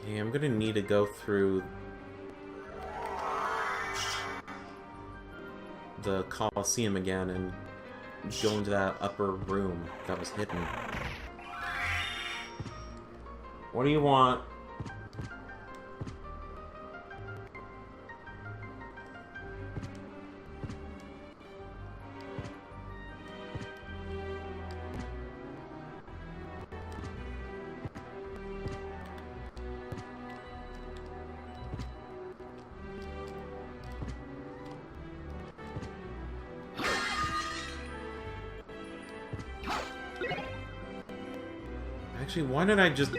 Okay, I'm gonna need to go through the Colosseum again and go into that upper room that was hidden. What do you want? Actually, why did I just...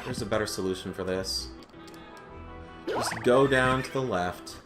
There's a better solution for this. Just go down to the left.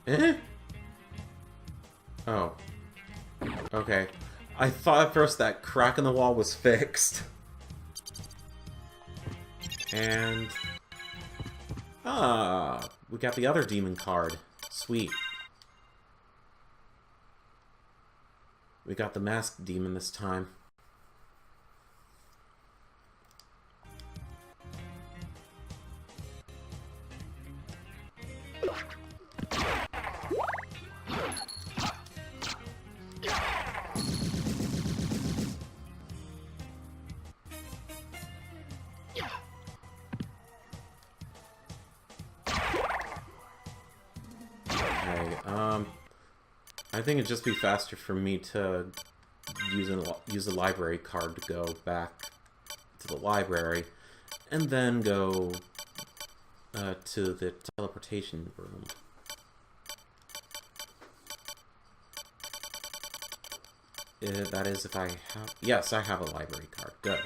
Eh? Oh. Okay. I thought at first that crack in the wall was fixed. And... Ah, we got the other demon card. Sweet. We got the masked demon this time. I think it'd just be faster for me to use a library card to go back to the library, and then go to the teleportation room. That is if I have... Yes, I have a library card. Good.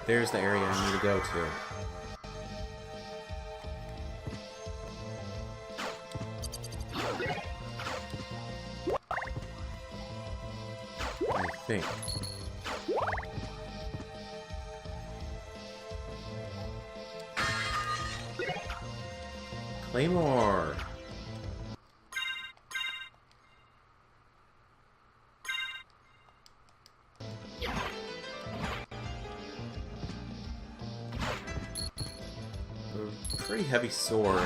There's the area I need to go to. I think. Claymore! Pretty heavy sword.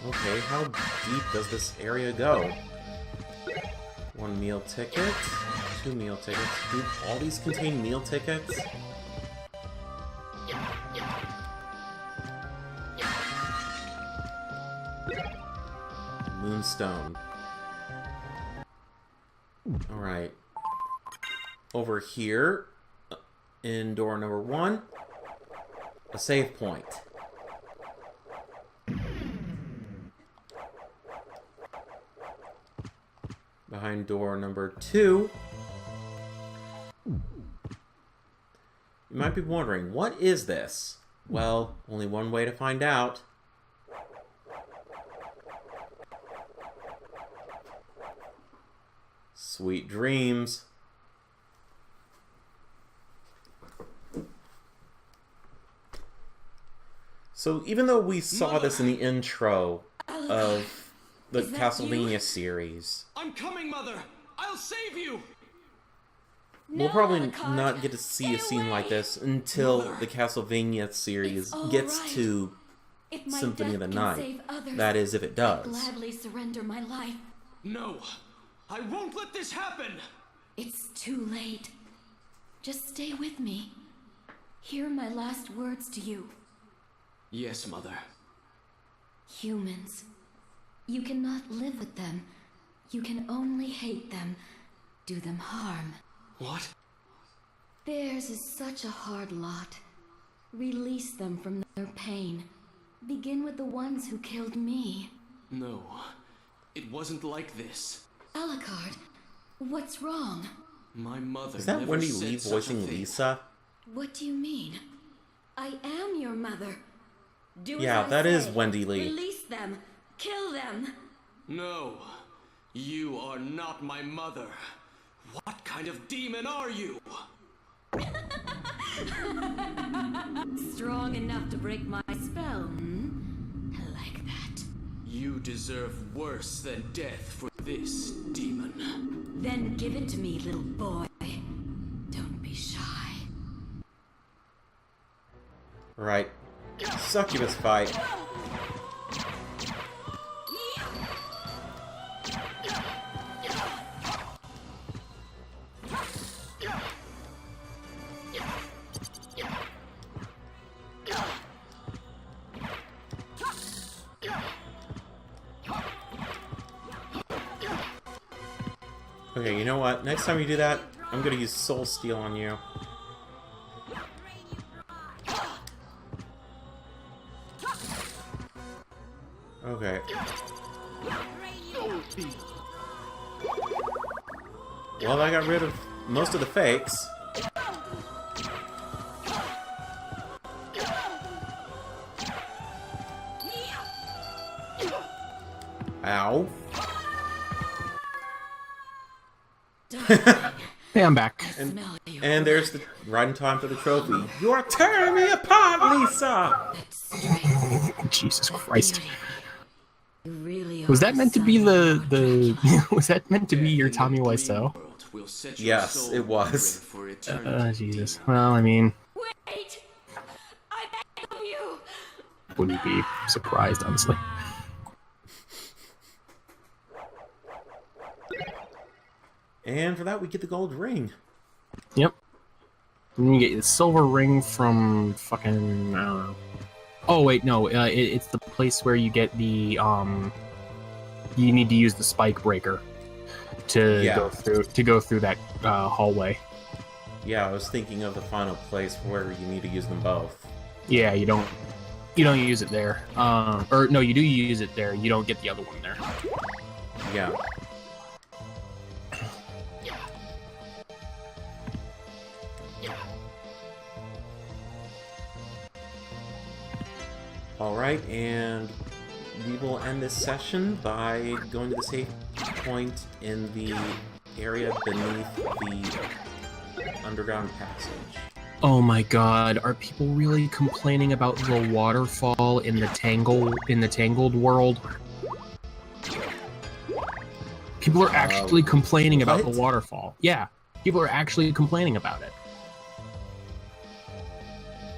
Okay, how deep does this area go? 1 meal ticket, 2 meal tickets. Do all these contain meal tickets? Moonstone. Alright. Over here, in door number 1, a save point. Behind door number 2, you might be wondering, what is this? Well, only one way to find out. Sweet dreams. So even though we saw this in the intro of the Castlevania series, I'm coming, Mother! I'll save you! We'll probably not get to see a scene like this until the Castlevania series gets to Symphony of the Night. That is, if it does. I'd gladly surrender my life. No! I won't let this happen! It's too late. Just stay with me. Hear my last words to you. Yes, Mother. Humans. You cannot live with them. You can only hate them, do them harm. What? Theirs is such a hard lot. Release them from their pain. Begin with the ones who killed me. No, it wasn't like this. Alucard, what's wrong? My mother Is that never Wendy said Lee such a voicing thing. Lisa? What do you mean? I am your mother. Do as Yeah, I that is say. Wendy Lee. Release them. Kill them. No, you are not my mother. What kind of demon are you? Strong enough to break my spell, hmm? I like that. You deserve worse than death for this demon. Then give it to me, little boy. Don't be shy. Right. Succubus fight. Okay, you know what? Next time you do that, I'm gonna use Soul Steal on you. Okay. Well, I got rid of most of the fakes. Ow. Hey, I'm back. And there's the right in time for the trophy. You're tearing me apart, Lisa! Jesus Christ. You really Was are that meant to be the son was that meant to be your Tommy Wiseau? Yes, it was. Jesus. Well, I mean, Wait! I beg of you! wouldn't be surprised, honestly. And for that, we get the gold ring. Yep. And you get the silver ring from fucking, I don't know. Oh wait, no, it's the place where you get the you need to use the spike breaker to go through that hallway. Yeah, I was thinking of the final place where you need to use them both. Yeah, you don't use it there. Or no, you do use it there. You don't get the other one there. Yeah. Alright, and we will end this session by going to the save point in the area beneath the underground passage. Oh my god, are people really complaining about the waterfall in the Tangled world? People are actually complaining about the waterfall. Yeah, people are actually complaining about it.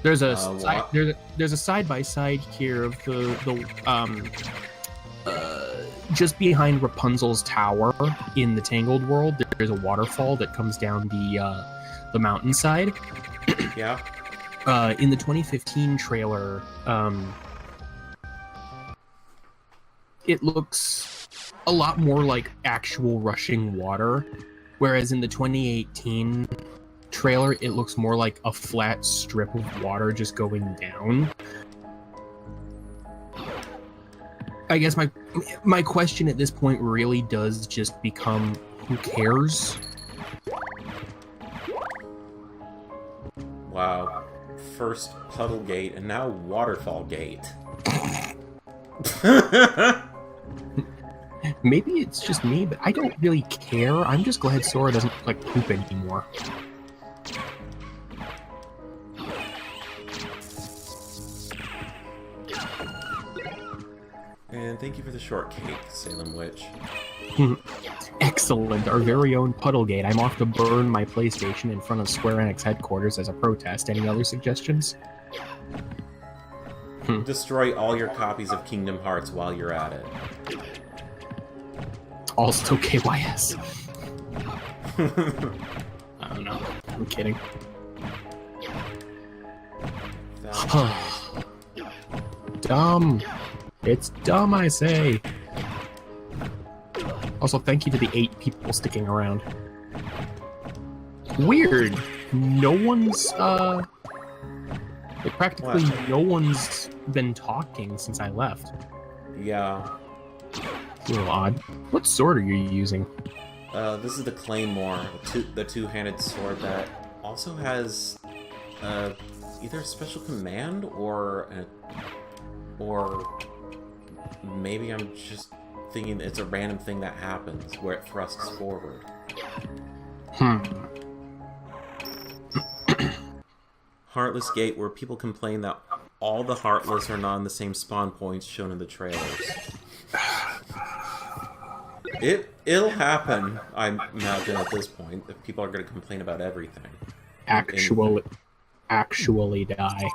There's a there's a side by side here of just behind Rapunzel's tower in the Tangled world, there's a waterfall that comes down the mountainside. Yeah. In the 2015 trailer, it looks a lot more like actual rushing water, whereas in the 2018 trailer, it looks more like a flat strip of water just going down. I guess my question at this point really does just become, who cares? Wow. First Puddle Gate, and now Waterfall Gate. Maybe it's just me, but I don't really care. I'm just glad Sora doesn't look like poop anymore. And thank you for the shortcake, Salem Witch. Excellent, our very own Puddlegate. I'm off to burn my PlayStation in front of Square Enix headquarters as a protest. Any other suggestions? Destroy all your copies of Kingdom Hearts while you're at it. Also KYS. I don't know. I'm kidding. Dumb. It's dumb, I say. Also, thank you to the 8 people sticking around. Weird. No one's, practically no one's been talking since I left. Yeah. It's a little odd. What sword are you using? This is the Claymore, the two-handed sword that also has either a special command or maybe I'm just thinking it's a random thing that happens where it thrusts forward. Heartless Gate, where people complain that all the Heartless are not in the same spawn points shown in the trailers. It'll happen, I imagine, at this point, if people are going to complain about everything. Actually die.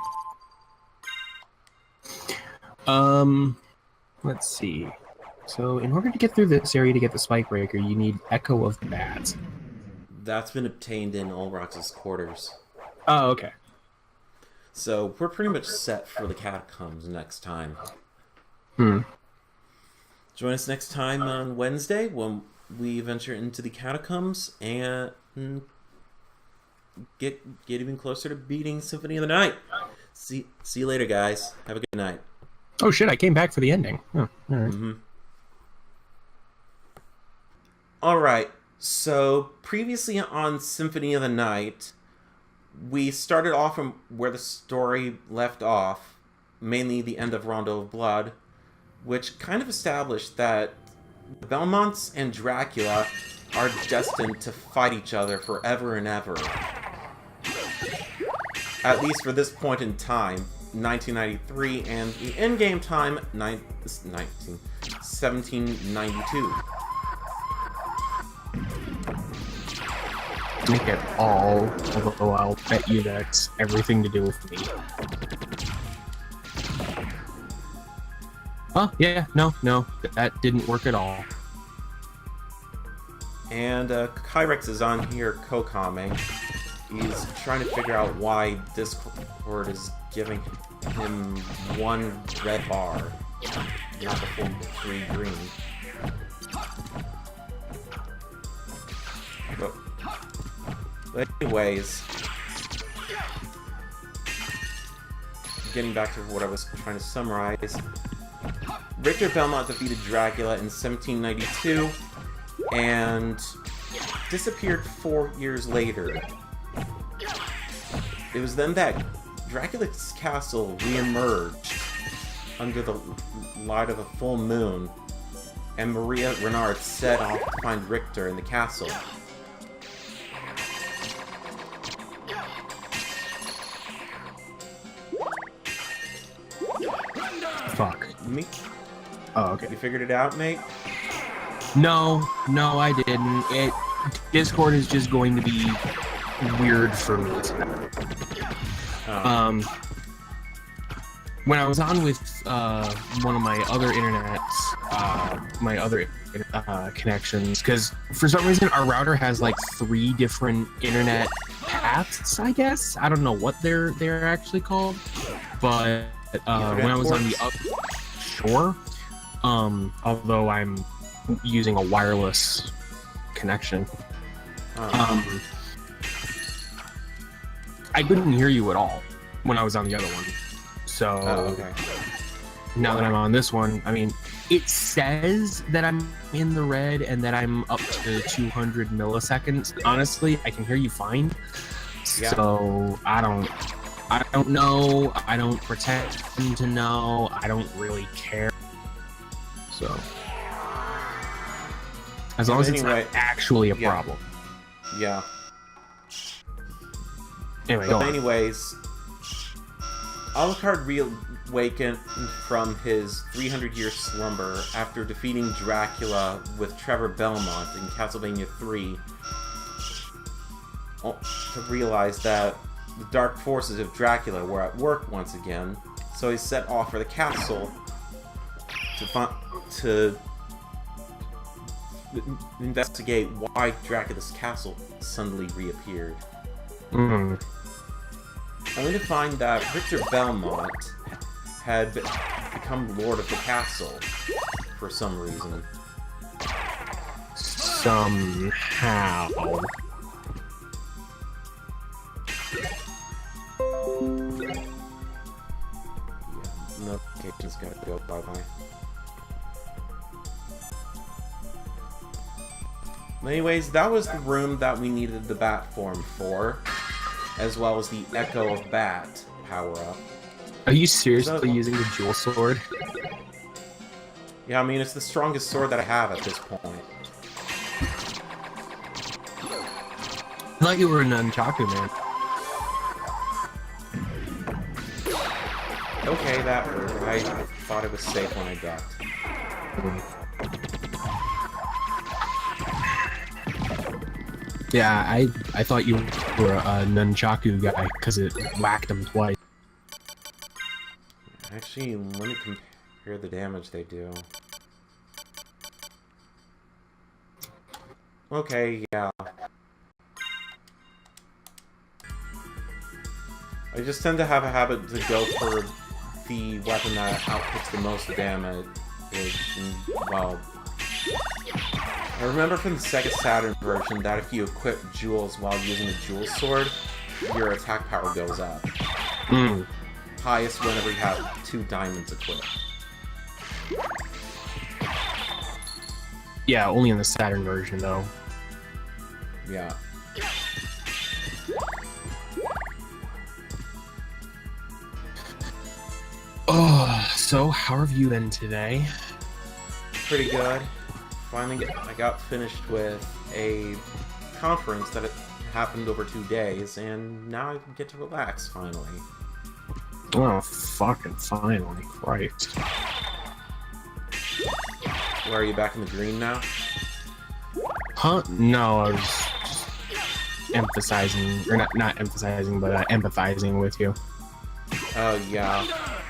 Let's see. So, in order to get through this area to get the Spike Breaker, you need Echo of the Bats. That's been obtained in Ulrox's quarters. Oh, okay. So, we're pretty much set for the Catacombs next time. Join us next time on Wednesday when we venture into the Catacombs and get even closer to beating Symphony of the Night. See you later, guys. Have a good night. Oh shit, I came back for the ending. Oh, alright. Alright, so previously on Symphony of the Night, we started off from where the story left off, mainly the end of Rondo of Blood, which kind of established that the Belmonts and Dracula are destined to fight each other forever and ever. At least for this point in time, 1993, and the in-game time, 1792. Make it all, although I'll bet you that's everything to do with me. Oh, yeah, no, that didn't work at all. And Kyrex is on here co-commenting. He's trying to figure out why Discord is giving him one red bar, not the full 3 green. But anyways, getting back to what I was trying to summarize, Richter Belmont defeated Dracula in 1792 and disappeared 4 years later. It was then that Dracula's castle re-emerged under the light of a full moon, and Maria Renard set off to find Richter in the castle. Fuck. Me? Oh, okay. You figured it out, mate? No, I didn't. Discord is just going to be weird for me tonight. when I was on with one of my other connections, because for some reason our router has like 3 different internet paths. I guess I don't know what they're actually called, but when I was on the sure, although I'm using a wireless connection, I couldn't hear you at all when I was on the other one. So okay. now that I'm on this one, I mean, it says that I'm in the red and that I'm up to 200 milliseconds. Honestly, I can hear you fine. Yeah. So I don't know. I don't pretend to know. I don't really care. So as long as it's not actually a problem. Yeah. Anyway, but anyways, Alucard reawakened from his 300-year slumber after defeating Dracula with Trevor Belmont in Castlevania 3 to realize that the dark forces of Dracula were at work once again, so he set off for the castle to investigate why Dracula's castle suddenly reappeared. Only to find that Victor Belmont had become Lord of the Castle for some reason. Somehow. Yeah, notifications gotta go bye-bye. Anyways, that was the room that we needed the bat form for, as well as the Echo of Bat power-up. Are you seriously using the jewel sword? Yeah, I mean, it's the strongest sword that I have at this point. I thought you were a nunchaku man. Okay, that hurt. I thought it was safe when I ducked. Yeah, I thought you were a nunchaku guy because it whacked him twice. Actually, let me compare the damage they do. Okay, yeah. I just tend to have a habit to go for the weapon that outputs the most damage. Well, I remember from the Sega Saturn version that if you equip jewels while using a jewel sword, your attack power goes up. Highest whenever you have 2 diamonds equipped. Yeah, only in the Saturn version though. Yeah. Oh, so how have you been today? Pretty good. Finally, I got finished with a conference that happened over 2 days, and now I get to relax finally. Oh, fucking finally, Christ. Where are you, back in the green now? Huh? No, I was just emphasizing, or not emphasizing, but empathizing with you. Oh yeah.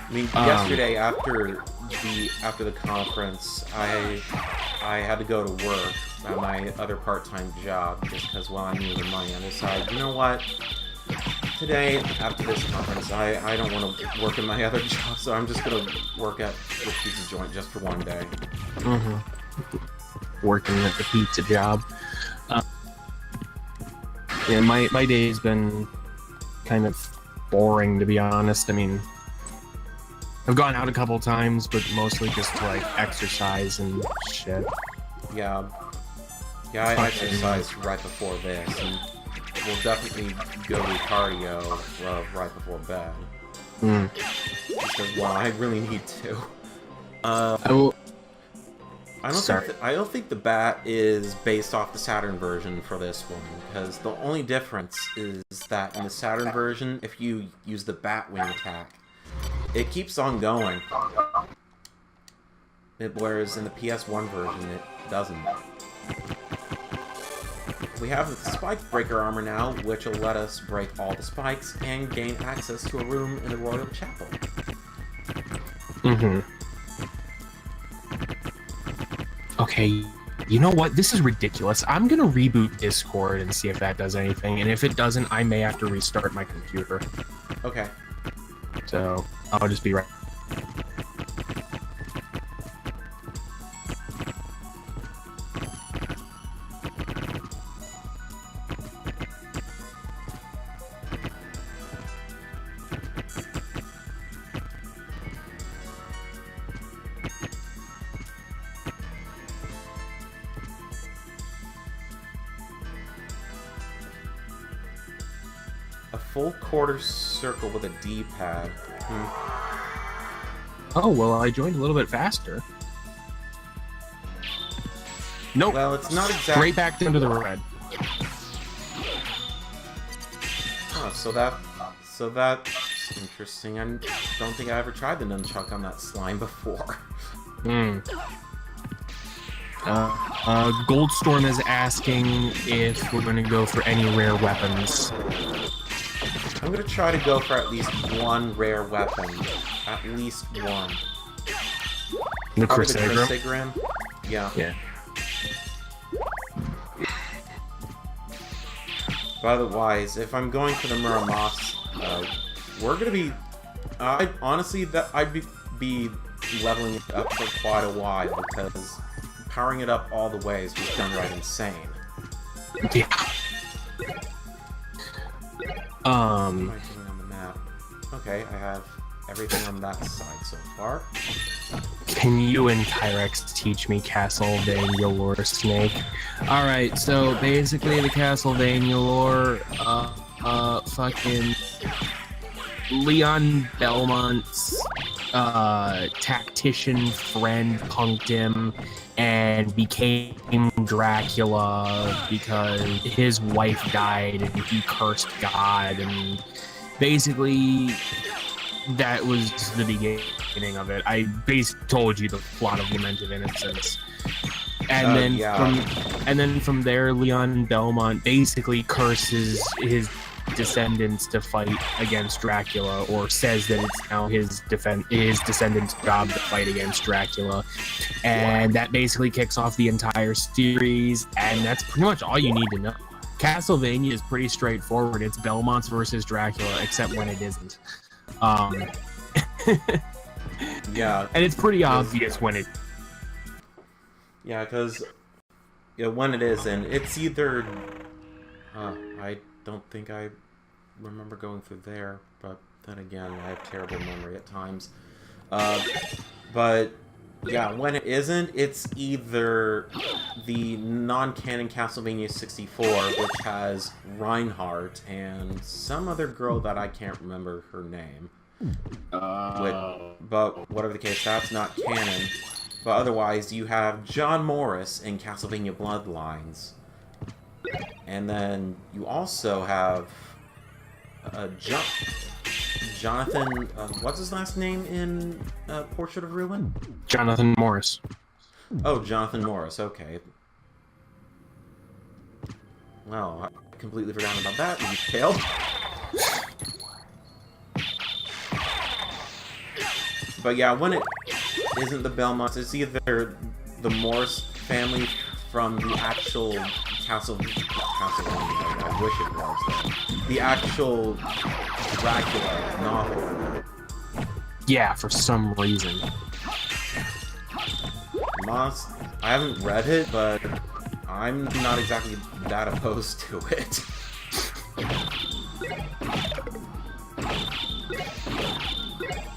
I mean, yesterday after the conference, I had to go to work at my other part-time job just because, well, I needed the money. I decided, you know what? Today, after this conference, I don't want to work in my other job, so I'm just gonna work at the pizza joint just for 1 day. Working at the pizza job. Yeah, my day's been kind of boring, to be honest. I mean, I've gone out a couple times, but mostly just to, like, exercise and shit. Yeah. Yeah, I exercised right before this, and we'll definitely go to cardio right before bed. Because, well, I really need to. I don't think the bat is based off the Saturn version for this one, because the only difference is that in the Saturn version, if you use the Batwing attack, it keeps on going. Whereas in the PS1 version, it doesn't. We have the Spike Breaker armor now, which will let us break all the spikes and gain access to a room in the Royal Chapel. Mm-hmm. Okay, you know what? This is ridiculous. I'm gonna reboot Discord and see if that does anything, and if it doesn't, I may have to restart my computer. Okay. So, I'll just be right. A full quarter circle with a D-pad. Oh, well, I joined a little bit faster. Nope. Well, it's not exactly... Straight back into the red. Oh, so that's interesting. I don't think I ever tried the nunchuck on that slime before. Goldstorm is asking if we're going to go for any rare weapons. I'm gonna try to go for at least one rare weapon. At least one. The Probably Crusagram? Yeah. Yeah. But otherwise, if I'm going for the Muramas, we're gonna be... honestly, I'd be leveling it up for quite a while, because powering it up all the way is just downright insane. Yeah. What am I doing on the map? Okay, I have everything on that side so far. Can you and Kyrex teach me Castlevania lore, Snake? Alright, so basically the Castlevania lore, fucking Leon Belmont's tactician friend punked him and became Dracula because his wife died and he cursed God, and basically that was the beginning of it. I basically told you the plot of Lament of Innocence. And then from there, Leon Belmont basically curses his descendants to fight against Dracula, or says that it's now his descendants' job to fight against Dracula, and that basically kicks off the entire series, and that's pretty much all you need to know. Castlevania is pretty straightforward. It's Belmonts versus Dracula, except when it isn't. Yeah. And it's pretty obvious when it... Yeah, because when it is, and it's either... I don't think I remember going through there, but then again, I have terrible memory at times. But yeah, when it isn't, it's either the non-canon Castlevania 64, which has Reinhardt and some other girl that I can't remember her name. But whatever the case, that's not canon. But otherwise, you have John Morris in Castlevania Bloodlines. And then you also have Jonathan, what's his last name in Portrait of Ruin? Jonathan Morris. Oh, Jonathan Morris, okay. Well, I completely forgot about that detail. But yeah, when it isn't the Belmonts, it's either the Morris family from the actual Castlevania, I wish it was, though. The actual Dracula novel. Yeah, for some reason. I haven't read it, but I'm not exactly that opposed to it.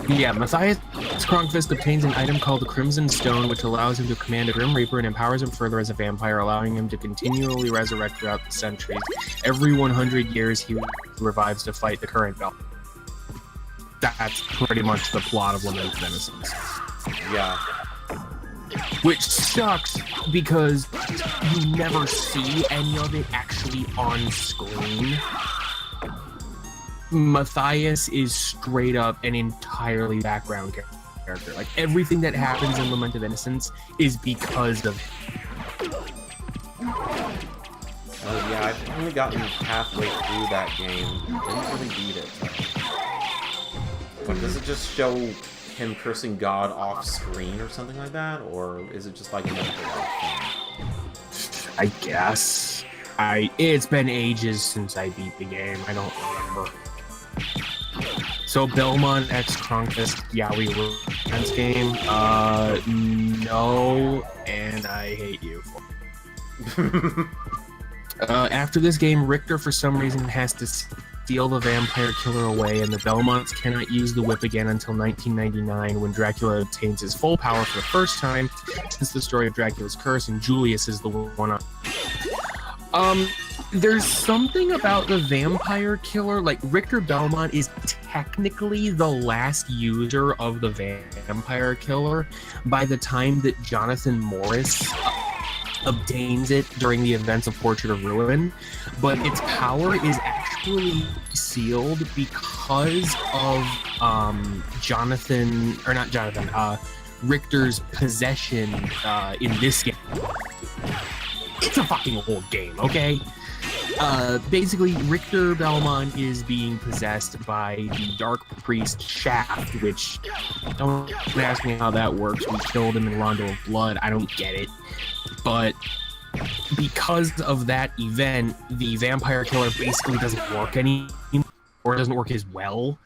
Yeah, Matthias Kronqvist obtains an item called the Crimson Stone, which allows him to command a Grim Reaper and empowers him further as a vampire, allowing him to continually resurrect throughout the centuries. Every 100 years, he revives to fight the current Bell. That's pretty much the plot of Lament of Innocence. Yeah. Which sucks, because you never see any of it actually on screen. Matthias is straight up an entirely background character. Like, everything that happens in Lament of Innocence is because of him. Oh yeah, I've only gotten halfway through that game. Didn't really beat it. But does it just show him cursing God off screen or something like that, or is it just like an thing? I guess. It's been ages since I beat the game. I don't remember. So Belmont X Kronkus Yowie Romance game? No, and I hate you for it. After this game, Richter for some reason has to steal the vampire killer away, and the Belmonts cannot use the whip again until 1999, when Dracula obtains his full power for the first time since the story of Dracula's curse, and Julius is the one on. There's something about the vampire killer, like Richter Belmont is technically the last user of the vampire killer by the time that Jonathan Morris obtains it during the events of Portrait of Ruin, but its power is actually sealed because of Richter's possession in this game. It's a fucking old game, okay? Basically, Richter Belmont is being possessed by the Dark Priest Shaft, which, don't ask me how that works. We killed him in Rondo of Blood. I don't get it. But because of that event, the vampire killer basically doesn't work anymore, or doesn't work as well.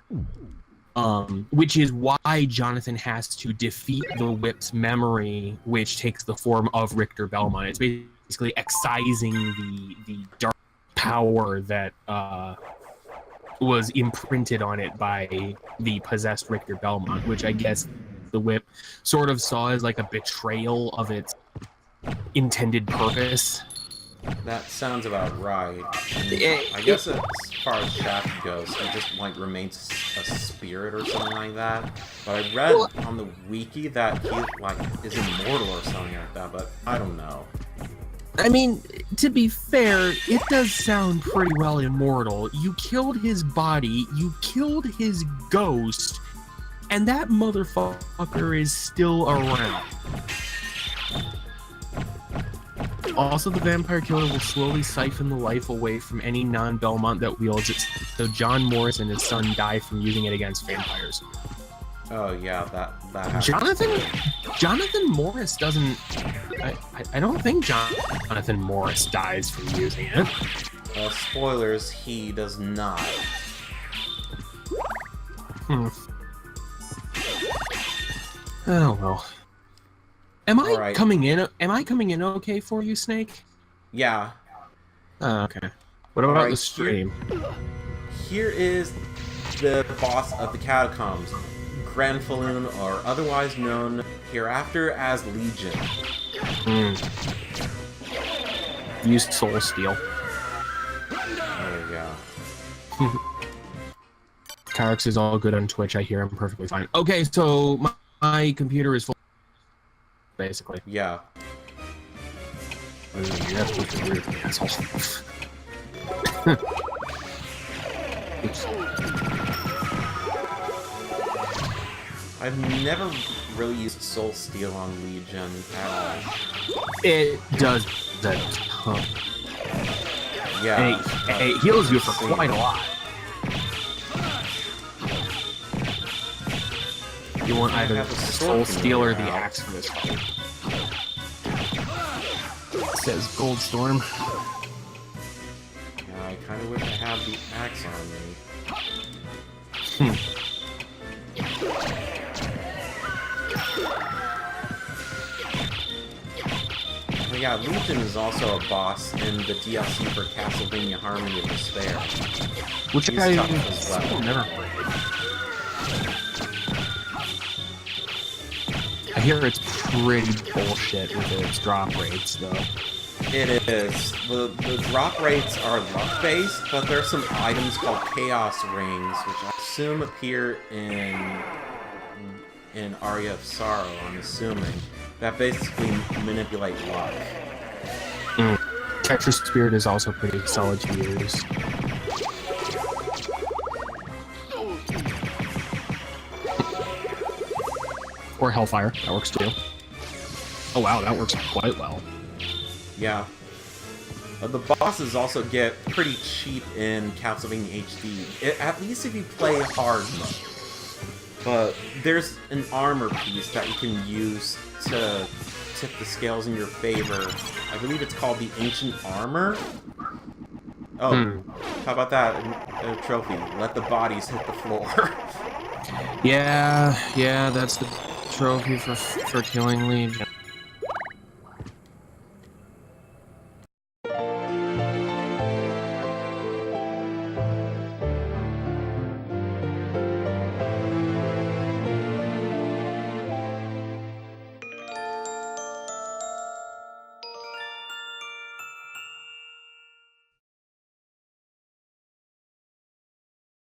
Which is why Jonathan has to defeat the Whip's memory, which takes the form of Richter Belmont. It's basically excising the dark power that was imprinted on it by the possessed Richter Belmont, which I guess the Whip sort of saw as like a betrayal of its intended purpose. That sounds about right. I guess as far as Shaft goes, he just like remains a spirit or something like that. But I read on the wiki that he like is immortal or something like that, but I don't know. I mean, to be fair, it does sound pretty well immortal. You killed his body, you killed his ghost, and that motherfucker is still around. Also, the vampire killer will slowly siphon the life away from any non-Belmont that wields it, so John Morris and his son die from using it against vampires. Oh yeah, that happens. Jonathan Morris doesn't... I don't think Jonathan Morris dies from using it. Spoilers, he does not. Oh well. Am I Alright. coming in okay for you, Snake? Yeah. Oh, okay. What about Alright, the stream? Here is the boss of the catacombs, Granfaloon, or otherwise known hereafter as Legion. Used Soul Steel. There we go. Kyrix is all good on Twitch. I hear him perfectly fine. Okay, so my computer is full. Basically. Yeah. That's what the weird asshole. Oops. I've never really used Soul Steel on Legion at all. It does the ton. Yeah. And it heals you for quite a lot. You want either the Soul Steel or the Axe for this fight. It says Gold Storm. Yeah, I kind of wish I had the axe on me. But yeah, Legion is also a boss in the DLC for Castlevania Harmony of Despair. Which He's I tough as well. still never played. I hear it's pretty bullshit with its drop rates, though. It is. The drop rates are luck-based, but there are some items called Chaos Rings, which I assume appear in Aria of Sorrow, I'm assuming, that basically manipulate luck. Tetris Spirit is also pretty solid to use. Or Hellfire, that works too. Oh wow, that works quite well. Yeah. The bosses also get pretty cheap in Castlevania HD, at least if you play hard mode. But there's an armor piece that you can use to tip the scales in your favor. I believe it's called the Ancient Armor. Oh, how about that? A trophy. Let the bodies hit the floor. Yeah, that's the trophy for killing Legion.